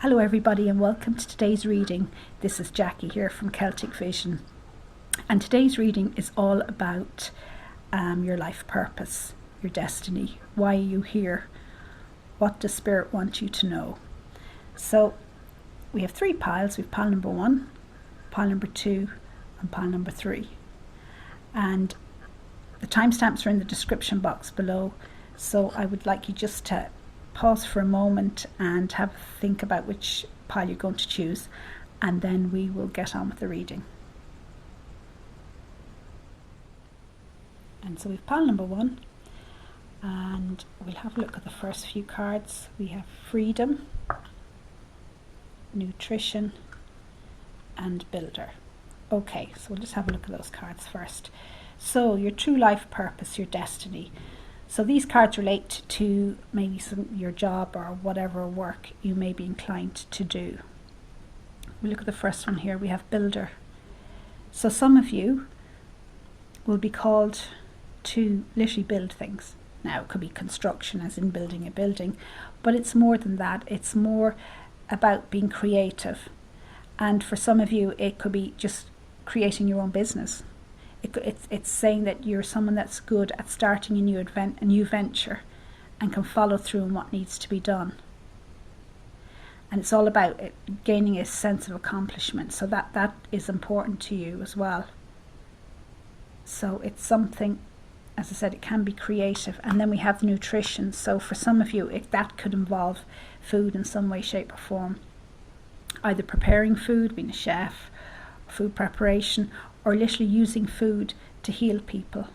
Hello everybody and welcome to today's reading. This is Jackie here from Celtic Vision, and today's reading is all about your life purpose, your destiny. Why are you here? What does Spirit want you to know? So we have three piles. We have pile number 1, pile number 2 and pile number 3, and the timestamps are in the description box below, so I would like you just to pause for a moment and have a think about which pile you're going to choose, and then we will get on with the reading. And so we've pile number 1, and we'll have a look at the first few cards. We have freedom, nutrition and builder. Okay, so we'll just have a look at those cards first. So your true life purpose, your destiny. So these cards relate to maybe your job or whatever work you may be inclined to do. We look at the first one here. We have builder. So some of you will be called to literally build things. Now it could be construction, as in building a building, but it's more than that. It's more about being creative. And for some of you, it could be just creating your own business. It's saying that you're someone that's good at starting a new venture and can follow through on what needs to be done. And it's all about gaining a sense of accomplishment. So that is important to you as well. So it's something, as I said, it can be creative. And then we have nutrition. So for some of you, that could involve food in some way, shape or form. Either preparing food, being a chef, food preparation, or literally using food to heal people,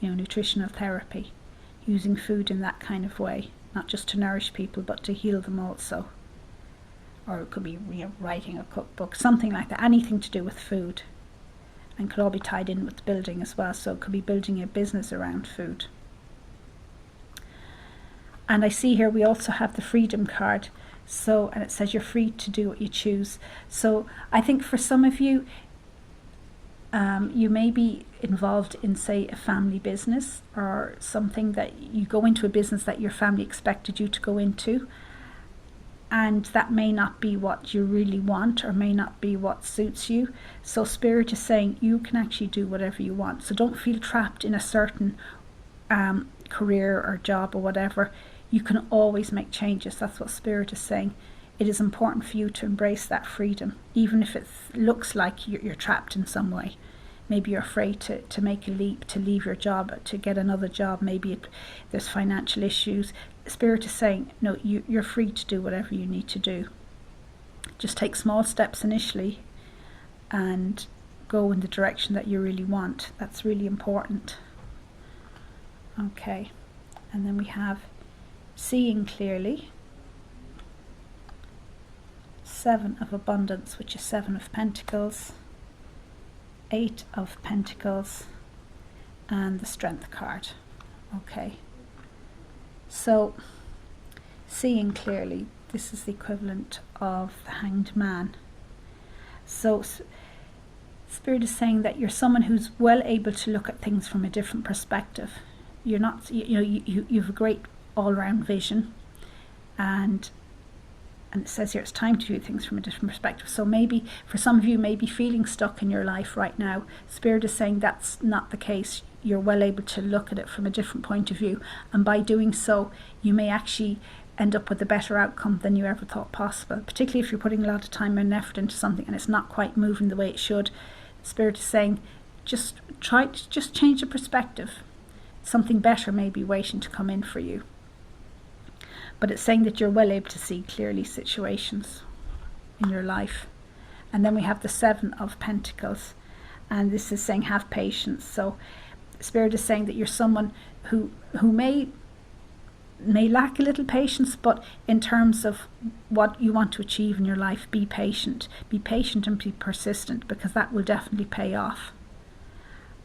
nutritional therapy, using food in that kind of way, not just to nourish people but to heal them also. Or it could be writing a cookbook, something like that, anything to do with food, and could all be tied in with building as well. So it could be building a business around food. And I see here we also have the freedom card. So, and it says you're free to do what you choose. So I think for some of you, you may be involved in, say, a family business, or something that you go into a business that your family expected you to go into, and that may not be what you really want, or may not be what suits you. So Spirit is saying you can actually do whatever you want. So don't feel trapped in a certain career or job or whatever. You can always make changes. That's what Spirit is saying. It is important for you to embrace that freedom, even if it looks like you're trapped in some way. Maybe you're afraid to make a leap, to leave your job, to get another job. Maybe there's financial issues. Spirit is saying, no, you're free to do whatever you need to do. Just take small steps initially and go in the direction that you really want. That's really important. Okay, and then we have seeing clearly. 7 of abundance, which is 7 of pentacles, 8 of pentacles, and the strength card. Okay, so seeing clearly, this is the equivalent of the hanged man. So Spirit is saying that you're someone who's well able to look at things from a different perspective. You're not, you've a great all-round vision, and it says here it's time to do things from a different perspective. So maybe for some of you may be feeling stuck in your life right now. Spirit is saying that's not the case. You're well able to look at it from a different point of view, and by doing so you may actually end up with a better outcome than you ever thought possible, particularly if you're putting a lot of time and effort into something and it's not quite moving the way it should. Spirit is saying just change the perspective. Something better may be waiting to come in for you. But it's saying that you're well able to see clearly situations in your life. And then we have the 7 of pentacles, and this is saying have patience. So Spirit is saying that you're someone who may lack a little patience, but in terms of what you want to achieve in your life, be patient. Be patient and be persistent, because that will definitely pay off.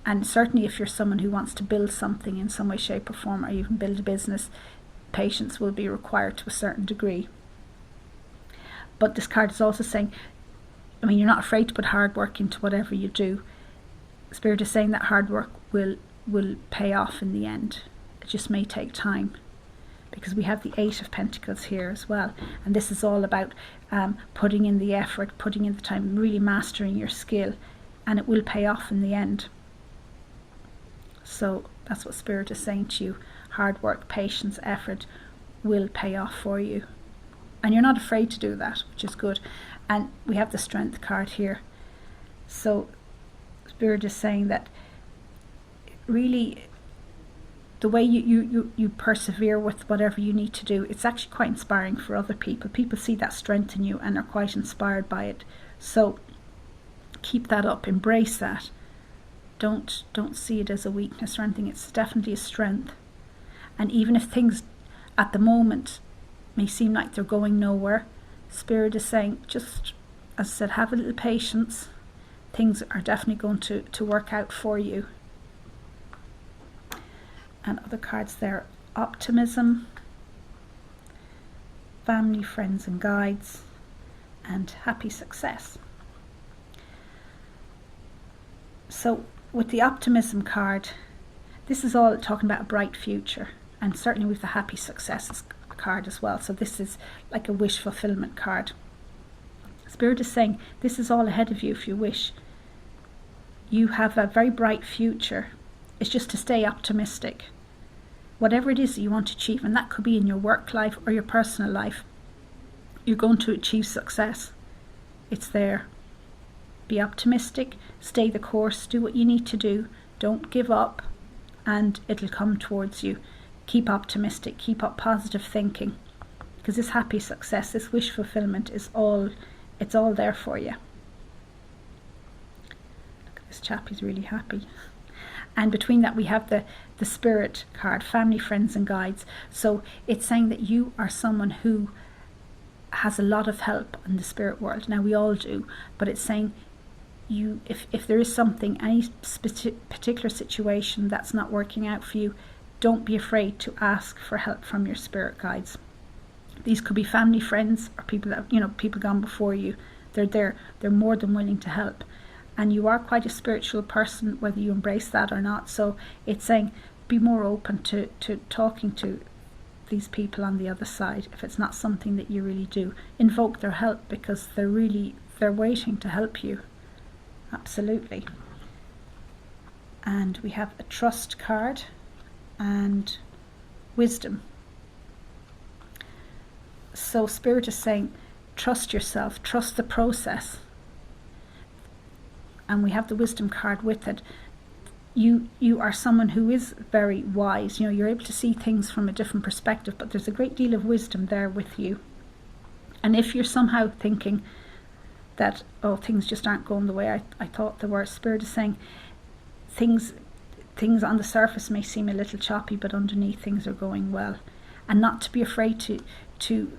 And certainly if you're someone who wants to build something in some way, shape or form, or even build a business, patience will be required to a certain degree. But this card is also saying, you're not afraid to put hard work into whatever you do. Spirit is saying that hard work will pay off in the end. It just may take time, because we have the 8 of Pentacles here as well. And this is all about putting in the effort, putting in the time, really mastering your skill, and it will pay off in the end. So that's what Spirit is saying to you. Hard work, patience, effort will pay off for you. And you're not afraid to do that, which is good. And we have the Strength card here. So Spirit is saying that really the way you persevere with whatever you need to do, it's actually quite inspiring for other people. People see that strength in you and are quite inspired by it. So keep that up, embrace that. Don't see it as a weakness or anything. It's definitely a strength. And even if things at the moment may seem like they're going nowhere, Spirit is saying, just, as I said, have a little patience. Things are definitely going to work out for you. And other cards there, optimism, family, friends and guides, and happy success. So with the optimism card, this is all talking about a bright future, and certainly with the happy success card as well. So this is like a wish fulfillment card. Spirit is saying this is all ahead of you if you wish. You have a very bright future. It's just to stay optimistic. Whatever it is that you want to achieve, and that could be in your work life or your personal life, you're going to achieve success. It's there. Be optimistic, stay the course, do what you need to do, don't give up, and it'll come towards you. Keep optimistic, keep up positive thinking, because this happy success, this wish fulfillment it's all there for you. Look at this chap, he's really happy. And between that we have the Spirit card, family, friends and guides. So it's saying that you are someone who has a lot of help in the spirit world. Now we all do, but it's saying you, if there is something, any particular situation that's not working out for you, don't be afraid to ask for help from your spirit guides. These could be family, friends, or people that, people gone before you. They're there. They're more than willing to help. And you are quite a spiritual person, whether you embrace that or not. So it's saying be more open to talking to these people on the other side. If it's not something that you really do, invoke their help, because they're waiting to help you. Absolutely. And we have a trust card and wisdom. So Spirit is saying trust yourself, trust the process. And we have the wisdom card with it. You are someone who is very wise. You're able to see things from a different perspective, but there's a great deal of wisdom there with you. And if you're somehow thinking that, things just aren't going the way I thought they were, Spirit is saying things on the surface may seem a little choppy, but underneath things are going well. And not to be afraid to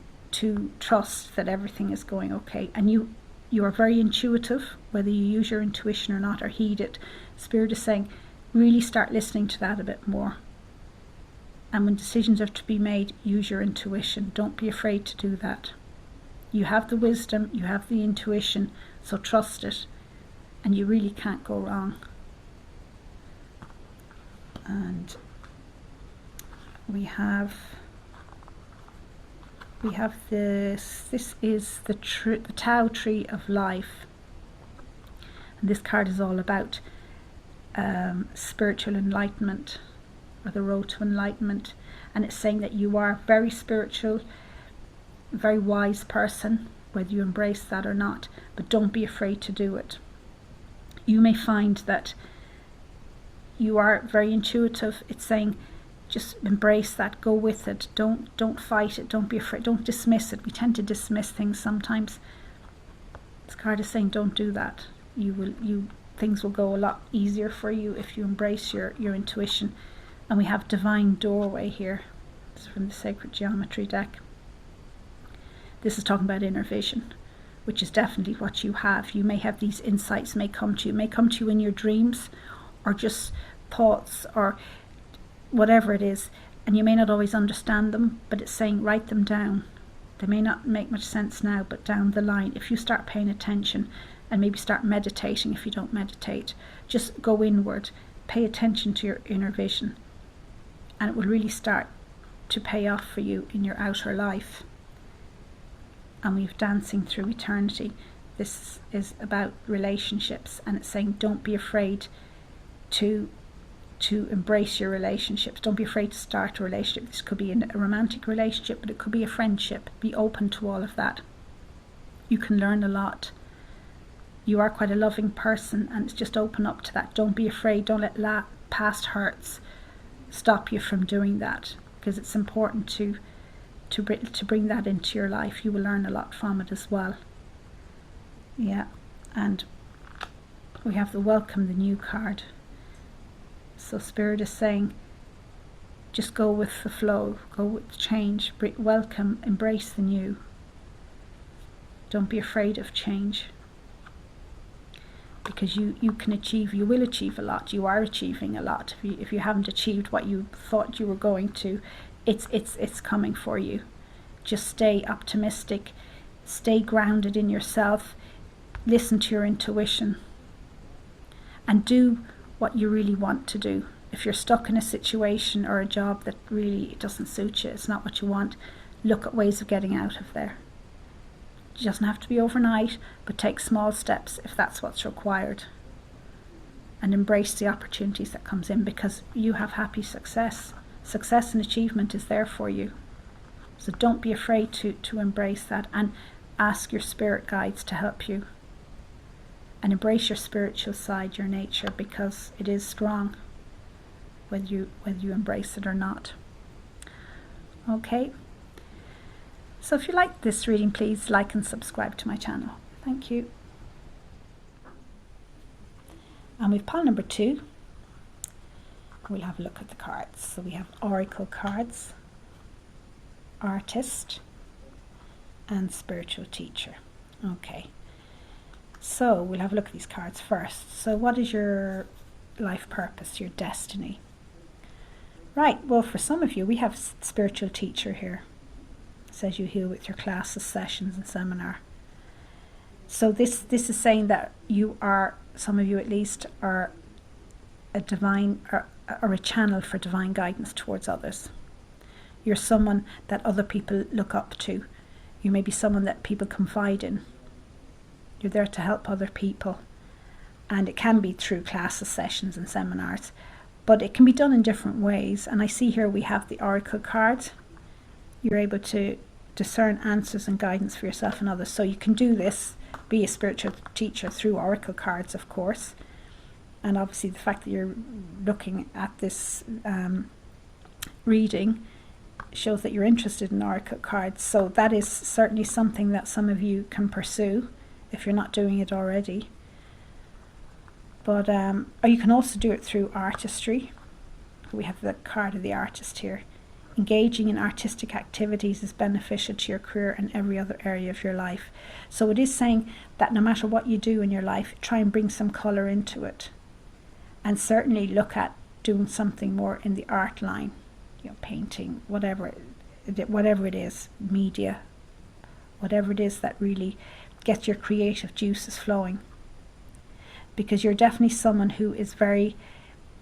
trust that everything is going okay. And you are very intuitive, whether you use your intuition or not, or heed it. Spirit is saying really start listening to that a bit more. And when decisions are to be made, use your intuition. Don't be afraid to do that. You have the wisdom, you have the intuition, so trust it, and you really can't go wrong. And we have this is the Tao Tree of Life. And this card is all about spiritual enlightenment, or the road to enlightenment. And it's saying that you are very spiritual, very wise person, whether you embrace that or not, but don't be afraid to do it. You may find that you are very intuitive. It's saying just embrace that, go with it, don't fight it, don't be afraid, don't dismiss it. We tend to dismiss things sometimes. This card is saying don't do that. Things will go a lot easier for you if you embrace your intuition. And we have Divine Doorway here. This is from the Sacred Geometry deck. This is talking about inner vision, which is definitely what you have. You may have these insights may come to you in your dreams, or just thoughts, or whatever it is, and you may not always understand them, but it's saying write them down. They may not make much sense now, but down the line, if you start paying attention and maybe start meditating, if you don't meditate, just go inward, pay attention to your inner vision, and it will really start to pay off for you in your outer life. And we've dancing through eternity. This is about relationships, and it's saying don't be afraid to embrace your relationships. Don't be afraid to start a relationship. This could be a romantic relationship, but it could be a friendship. Be open to all of that. You can learn a lot. You are quite a loving person, and it's just open up to that. Don't be afraid. Don't let past hurts stop you from doing that, because it's important to bring that into your life. You will learn a lot from it as well. Yeah, and we have the welcome the new card. So Spirit is saying, just go with the flow, go with the change, welcome, embrace the new. Don't be afraid of change, because you can achieve, you will achieve a lot. You are achieving a lot. If you haven't achieved what you thought you were going to, it's coming for you. Just stay optimistic, stay grounded in yourself, listen to your intuition, and do what you really want to do. If you're stuck in a situation or a job that really doesn't suit you, it's not what you want, look at ways of getting out of there. It doesn't have to be overnight, but take small steps if that's what's required. And embrace the opportunities that comes in, because you have happy success. Success and achievement is there for you. So don't be afraid to embrace that, and ask your spirit guides to help you. And embrace your spiritual side, your nature, because it is strong, whether you embrace it or not. Okay. So if you like this reading, please like and subscribe to my channel. Thank you. And we've pile number 2. We'll have a look at the cards. So we have Oracle cards, Artist, and Spiritual Teacher. Okay. So we'll have a look at these cards first. So what is your life purpose, your destiny? Right, well, for some of you, we have Spiritual Teacher here. It says you heal with your classes, sessions, and seminar. So this is saying that you are, some of you at least, are a divine or a channel for divine guidance towards others. You're someone that other people look up to. You may be someone that people confide in. You're there to help other people, and it can be through classes, sessions, and seminars, but it can be done in different ways. And I see here we have the Oracle cards. You're able to discern answers and guidance for yourself and others. So you can do this, be a spiritual teacher through Oracle cards, of course. And obviously the fact that you're looking at this reading shows that you're interested in Oracle cards. So that is certainly something that some of you can pursue if you're not doing it already. But or you can also do it through artistry. We have the card of the artist here. Engaging in artistic activities is beneficial to your career and every other area of your life. So it is saying that no matter what you do in your life, try and bring some colour into it. And certainly look at doing something more in the art line, you know, painting, whatever it is, media, whatever it is that really gets your creative juices flowing. Because you're definitely someone who is very,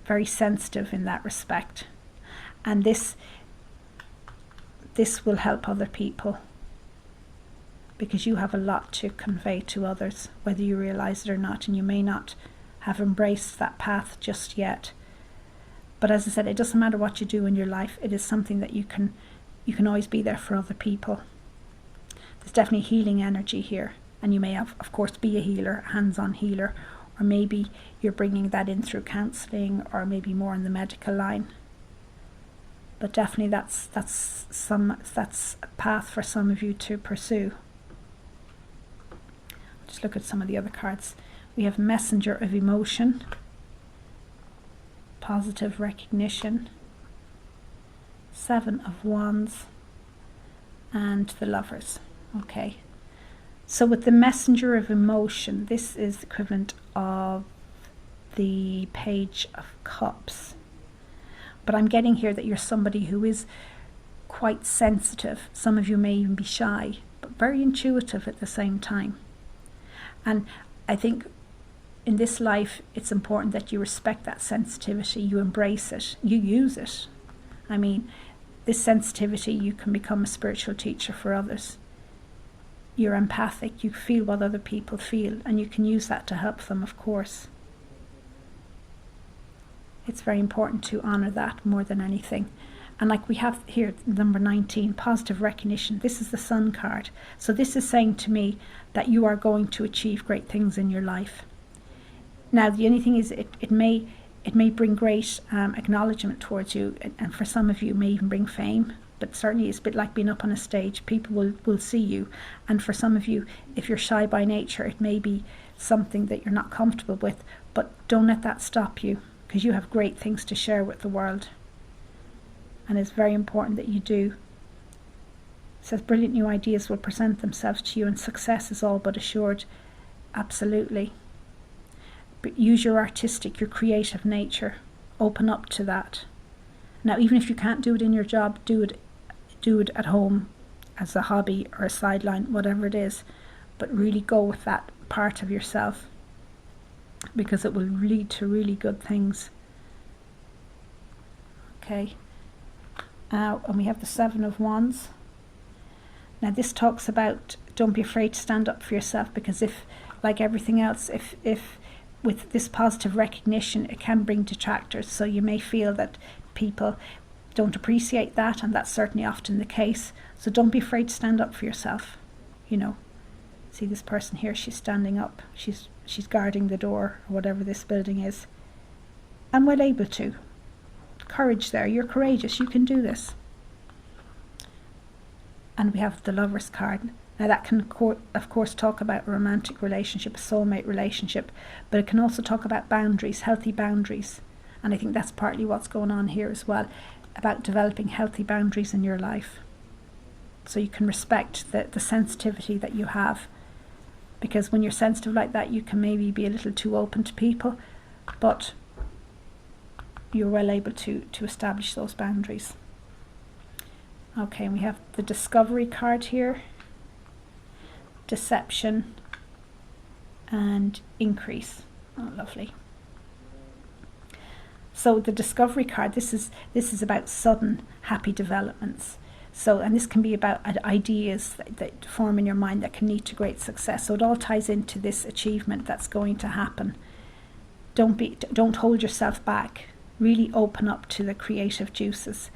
very sensitive in that respect. And this will help other people, because you have a lot to convey to others, whether you realize it or not, and you may not have embraced that path just yet. But as I said, it doesn't matter what you do in your life, it is something that you can always be there for other people. There's definitely healing energy here, and you may have, of course, be a healer, hands-on healer, or maybe you're bringing that in through counselling, or maybe more in the medical line. But definitely that's a path for some of you to pursue. Just look at some of the other cards. We have Messenger of Emotion, Positive Recognition, Seven of Wands, and the Lovers. Okay. So with the Messenger of Emotion, this is the equivalent of the Page of Cups. But I'm getting here that you're somebody who is quite sensitive. Some of you may even be shy, but very intuitive at the same time. And I think in this life, it's important that you respect that sensitivity, you embrace it, you use it. I mean, this sensitivity, you can become a spiritual teacher for others. You're empathic, you feel what other people feel, and you can use that to help them, of course. It's very important to honour that more than anything. And like we have here, number 19, positive recognition. This is the Sun card. So this is saying to me that you are going to achieve great things in your life. Now, the only thing is it may bring great acknowledgement towards you, and for some of you it may even bring fame, but certainly it's a bit like being up on a stage. People will see you, and for some of you, if you're shy by nature, it may be something that you're not comfortable with, but don't let that stop you, because you have great things to share with the world, and it's very important that you do. It says brilliant new ideas will present themselves to you, and success is all but assured. Absolutely. But use your artistic, your creative nature. Open up to that. Now, even if you can't do it in your job, do it at home as a hobby or a sideline, whatever it is. But really go with that part of yourself, because it will lead to really good things. Okay. And we have the Seven of Wands. Now, this talks about don't be afraid to stand up for yourself, because if, like everything else, if with this positive recognition, it can bring detractors. So you may feel that people don't appreciate that, and that's certainly often the case. So don't be afraid to stand up for yourself. You know, see this person here, she's standing up. She's guarding the door, or whatever this building is. And well able to. Courage there. You're courageous. You can do this. And we have the Lover's card. Now that can, of course, talk about a romantic relationship, a soulmate relationship, but it can also talk about boundaries, healthy boundaries. And I think that's partly what's going on here as well, about developing healthy boundaries in your life. So you can respect the sensitivity that you have. Because when you're sensitive like that, you can maybe be a little too open to people, but you're well able to establish those boundaries. Okay, and we have the Discovery card here. Deception and increase. Oh, lovely. So the Discovery card, this is about sudden happy developments. So, and this can be about ideas that form in your mind that can lead to great success. So it all ties into this achievement that's going to happen. Don't hold yourself back. Really open up to the creative juices.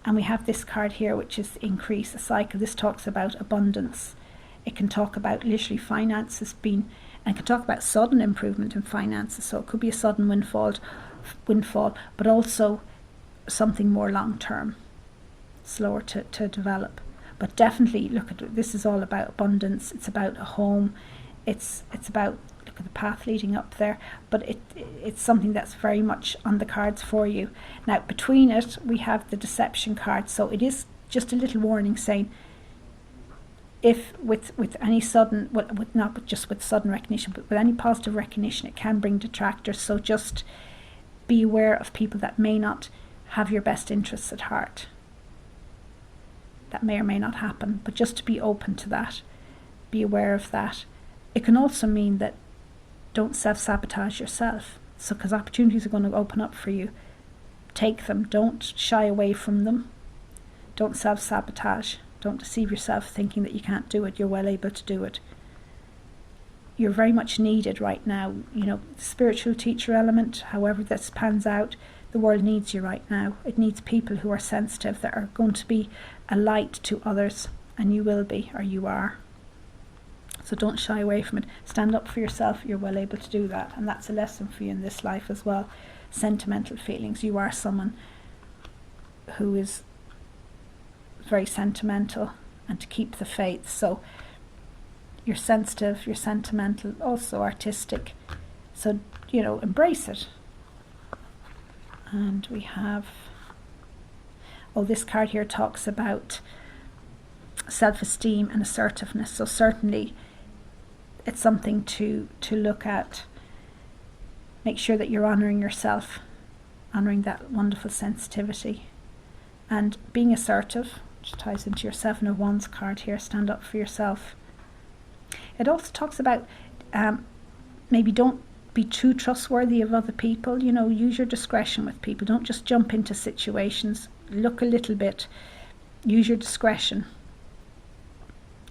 And we have this card here, which is increase, a cycle. This talks about abundance. It can talk about literally finances being, and it can talk about sudden improvement in finances. So it could be a sudden windfall, but also something more long term, slower to develop. But definitely look at, this is all about abundance. It's about a home. It's about, look at the path leading up there, but it's something that's very much on the cards for you. Now between it we have the Deception card, so it is just a little warning saying, if with any sudden, not just with sudden recognition, but with any positive recognition, it can bring detractors. So just be aware of people that may not have your best interests at heart. That may or may not happen, but just to be open to that, be aware of that. It can also mean that don't self-sabotage yourself. So because opportunities are going to open up for you, take them. Don't shy away from them. Don't self-sabotage. Don't deceive yourself thinking that you can't do it. You're well able to do it. You're very much needed right now. You know, the spiritual teacher element, however this pans out, the world needs you right now. It needs people who are sensitive, that are going to be a light to others, and you will be, or you are. So don't shy away from it. Stand up for yourself. You're well able to do that, and that's a lesson for you in this life as well. Sentimental feelings. You are someone who is very sentimental, and to keep the faith. So you're sensitive, you're sentimental, also artistic. So, you know, embrace it. And we have, oh, this card here talks about self-esteem and assertiveness. So certainly it's something to look at. Make sure that you're honouring yourself, honouring that wonderful sensitivity, and being assertive, which ties into your Seven of Wands card here. Stand up for yourself. It also talks about maybe don't be too trustworthy of other people. You know, use your discretion with people. Don't just jump into situations. look a little bit, use your discretion.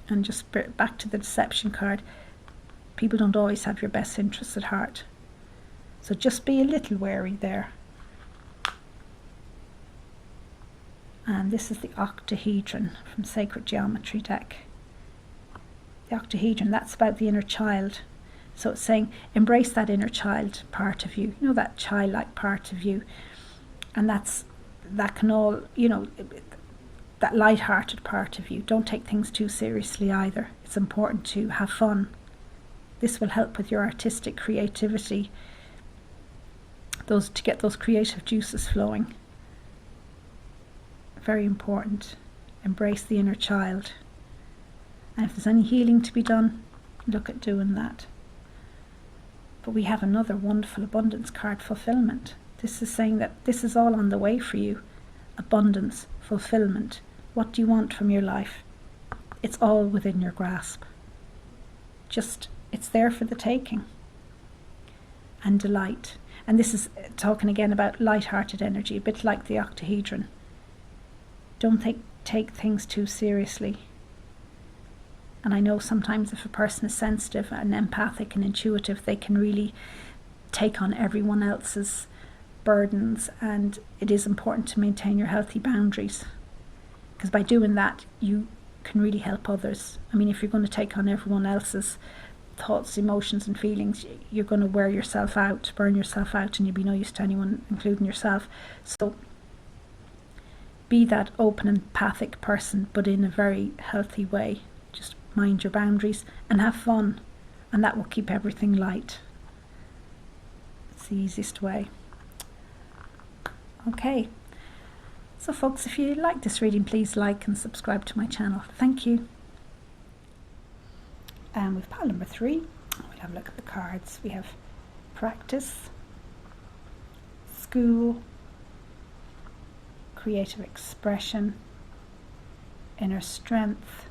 And just back to the deception card, people don't always have your best interests at heart. So just be a little wary there. And this is the octahedron from Sacred Geometry deck. The octahedron, that's about the inner child. So it's saying, embrace that inner child part of you, you know, that childlike part of you. And that can all, you know, that light-hearted part of you. Don't take things too seriously either. It's important to have fun. This will help with your artistic creativity, to get those creative juices flowing. Very important. Embrace the inner child. And if there's any healing to be done, look at doing that. But we have another wonderful abundance card, fulfillment. This is saying that this is all on the way for you. Abundance, fulfillment. What do you want from your life? It's all within your grasp. Just, it's there for the taking. And delight. And this is talking again about light-hearted energy, a bit like the octahedron. Don't take things too seriously. And I know sometimes if a person is sensitive and empathic and intuitive, they can really take on everyone else's burdens, and it is important to maintain your healthy boundaries, because by doing that you can really help others. I mean, if you're going to take on everyone else's thoughts, emotions and feelings, you're going to wear yourself out, burn yourself out, and you'll be no use to anyone, including yourself. So be that open, empathic person, but in a very healthy way. Just mind your boundaries and have fun, and that will keep everything light. It's the easiest way. Okay, so folks, if you like this reading, please like and subscribe to my channel. Thank you. And with pile number 3, we'll have a look at the cards. We have practice, school, creative expression, inner strength,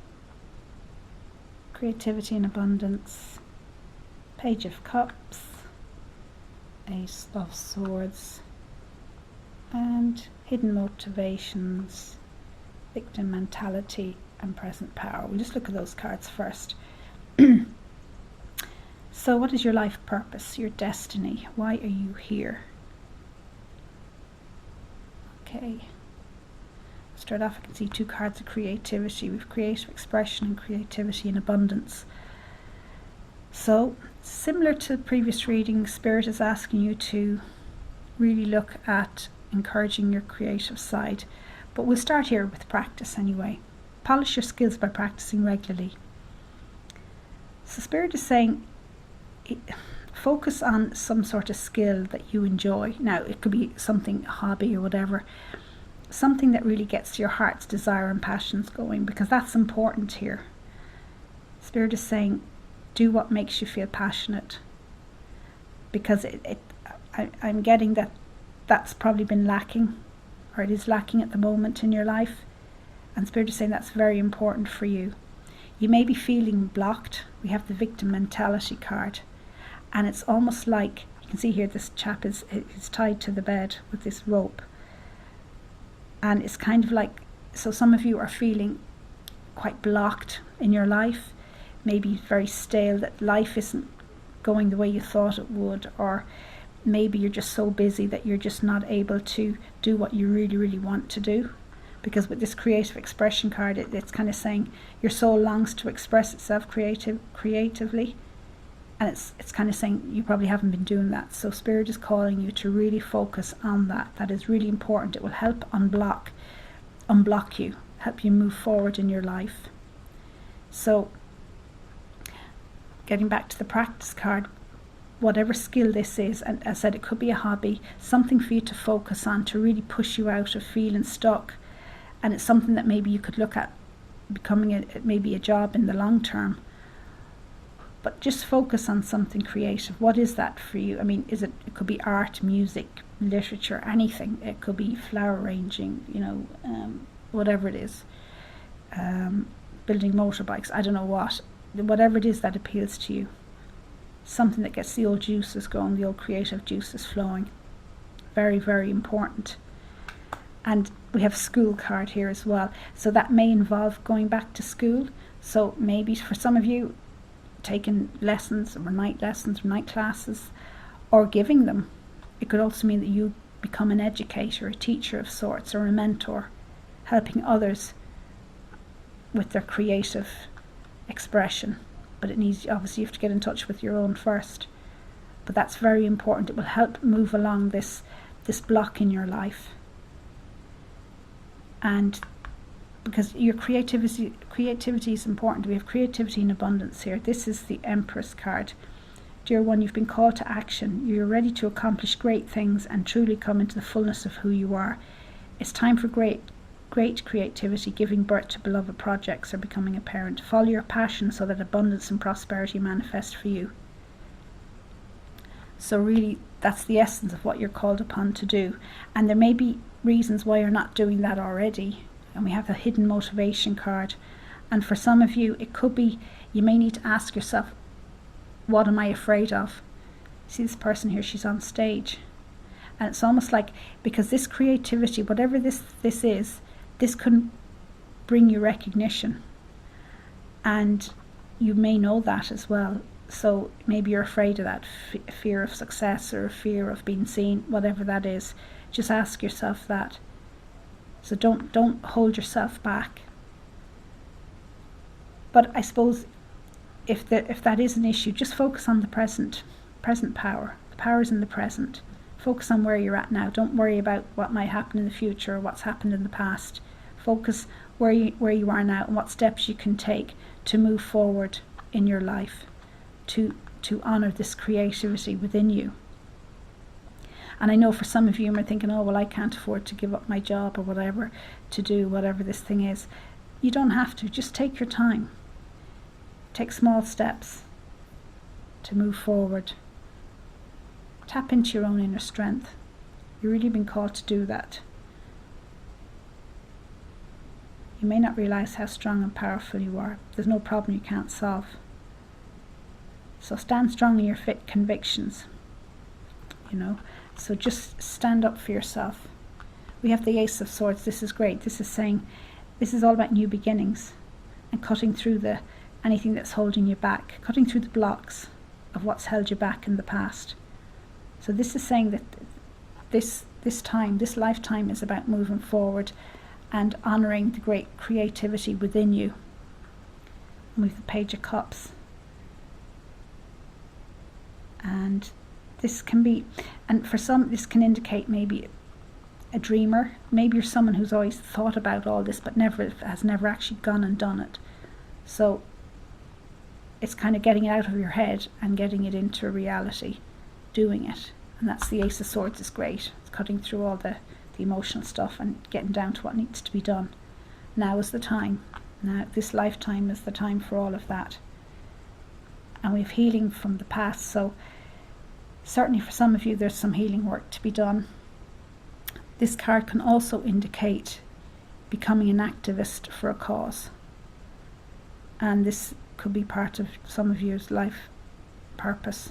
creativity and abundance, Page of Cups, Ace of Swords, and hidden motivations, victim mentality and present power. We'll just look at those cards first. So what is your life purpose, your destiny? Why are you here? Okay. Start off, I can see 2 cards of creativity. We've creative expression and creativity and abundance. So, similar to the previous reading, Spirit is asking you to really look at encouraging your creative side. But we'll start here with practice anyway. Polish your skills by practicing regularly. So Spirit is saying, focus on some sort of skill that you enjoy. Now, it could be something, a hobby or whatever. Something that really gets your heart's desire and passions going, because that's important here. Spirit is saying, do what makes you feel passionate, because I'm getting that that's probably been lacking, or it is lacking at the moment in your life, and Spirit is saying that's very important for you. You may be feeling blocked. We have the victim mentality card, and it's almost like, you can see here this chap is tied to the bed with this rope. And it's kind of like, so some of you are feeling quite blocked in your life, maybe very stale, that life isn't going the way you thought it would, or maybe you're just so busy that you're just not able to do what you really, really want to do. Because with this creative expression card, it's kind of saying your soul longs to express itself creatively, and it's kind of saying you probably haven't been doing that. So Spirit is calling you to really focus on that. That is really important. It will help unblock you, help you move forward in your life. So getting back to the practice card, whatever skill this is, and as I said, it could be a hobby, something for you to focus on to really push you out of feeling stuck. And it's something that maybe you could look at becoming maybe a job in the long term. But just focus on something creative. What is that for you? I mean, it could be art, music, literature, anything. It could be flower arranging, whatever it is. Building motorbikes, I don't know what. Whatever it is that appeals to you. Something that gets the old juices going, the old creative juices flowing. Very, very important. And we have school card here as well. So that may involve going back to school. So maybe for some of you, taking lessons or night classes, or giving them. It could also mean that you become an educator, a teacher of sorts, or a mentor, helping others with their creative expression. But it needs, obviously you have to get in touch with your own first. But that's very important. It will help move along this block in your life. And because your creativity is important. We have creativity and abundance here. This is the Empress card. Dear one, you've been called to action. You're ready to accomplish great things and truly come into the fullness of who you are. It's time for great creativity, giving birth to beloved projects or becoming a parent. Follow your passion so that abundance and prosperity manifest for you. So really, that's the essence of what you're called upon to do. And there may be reasons why you're not doing that already. And we have a hidden motivation card. And for some of you, it could be, you may need to ask yourself, what am I afraid of? See this person here, she's on stage. And it's almost like, because this creativity, whatever this is, this can bring you recognition. And you may know that as well. So maybe you're afraid of that, fear of success or fear of being seen, whatever that is. Just ask yourself that. So don't hold yourself back. But I suppose if that is an issue, just focus on the present power. The power is in the present. Focus on where you're at now. Don't worry about what might happen in the future or what's happened in the past. Focus where you are now and what steps you can take to move forward in your life, to honour this creativity within you. And I know for some of you are thinking, oh, well, I can't afford to give up my job or whatever to do whatever this thing is. You don't have to. Just take your time. Take small steps to move forward. Tap into your own inner strength. You've really been called to do that. You may not realise how strong and powerful you are. There's no problem you can't solve. So stand strong in your fit convictions. So just stand up for yourself. We have the Ace of Swords. This is great. This is saying, this is all about new beginnings and cutting through anything that's holding you back, cutting through the blocks of what's held you back in the past. So this is saying that this lifetime is about moving forward and honouring the great creativity within you. And we have the Page of Cups. And this can be, and for some this can indicate maybe a dreamer. Maybe you're someone who's always thought about all this but has never actually gone and done it. So it's kind of getting it out of your head and getting it into reality, doing it. And that's the Ace of Swords is great. It's cutting through all the emotional stuff and getting down to what needs to be done. Now is the time. Now, this lifetime is the time for all of that. And we have healing from the past, so certainly for some of you there's some healing work to be done. This card can also indicate becoming an activist for a cause. And this could be part of some of your life purpose.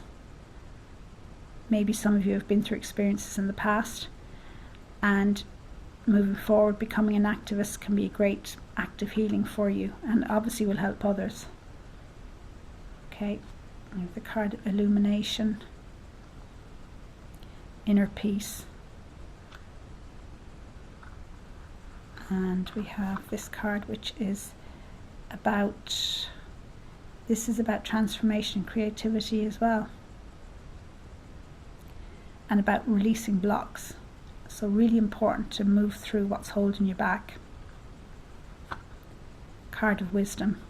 Maybe some of you have been through experiences in the past, and moving forward, becoming an activist can be a great act of healing for you, and obviously will help others. Okay, we have the card Illumination, Inner Peace, and we have this card which is about, this is about transformation and creativity as well, and about releasing blocks. So really important to move through what's holding you back. Card of Wisdom.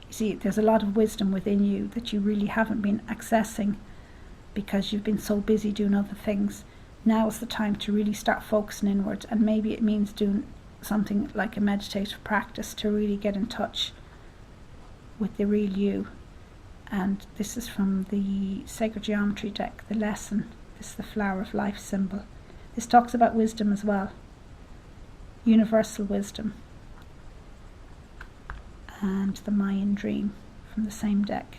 You see, there's a lot of wisdom within you that you really haven't been accessing because you've been so busy doing other things. Now is the time to really start focusing inwards, and maybe it means doing something like a meditative practice to really get in touch with the real you. And this is from the Sacred Geometry deck, the lesson. This is the Flower of Life symbol. This talks about wisdom as well, universal wisdom, and the Mayan dream from the same deck.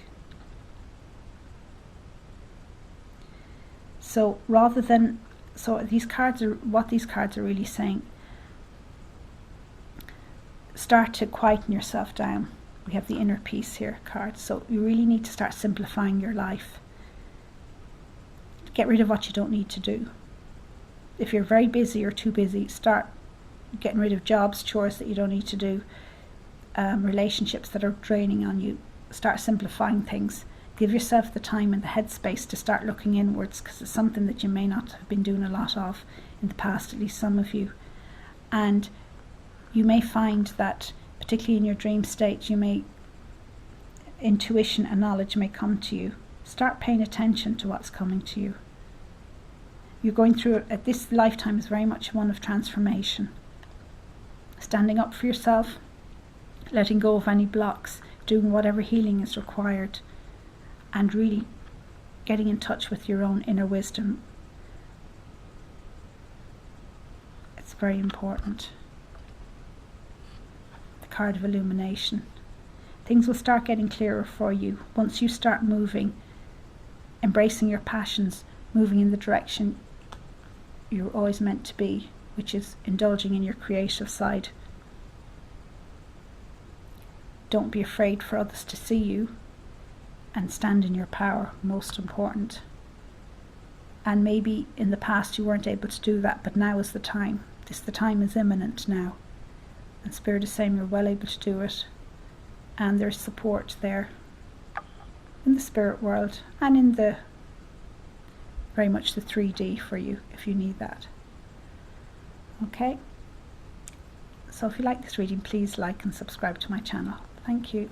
So these cards are, what these cards are really saying, start to quieten yourself down. We have the inner peace here card. So you really need to start simplifying your life. Get rid of what you don't need to do. If you're very busy or too busy, start getting rid of jobs, chores that you don't need to do, relationships that are draining on you. Start simplifying things. Give yourself the time and the headspace to start looking inwards, because it's something that you may not have been doing a lot of in the past, at least some of you. And you may find that, particularly in your dream state, intuition and knowledge may come to you. Start paying attention to what's coming to you. You're going through it. This lifetime is very much one of transformation. Standing up for yourself, letting go of any blocks, doing whatever healing is required, and really getting in touch with your own inner wisdom. It's very important. The card of illumination. Things will start getting clearer for you once you start moving, embracing your passions, moving in the direction you're always meant to be, which is indulging in your creative side. Don't be afraid for others to see you, and stand in your power, most important. And maybe in the past you weren't able to do that, but now is the time. The time is imminent now. And Spirit is saying you're well able to do it. And there's support there in the spirit world and in the very much the 3D for you if you need that. Okay? So if you like this reading, please like and subscribe to my channel. Thank you.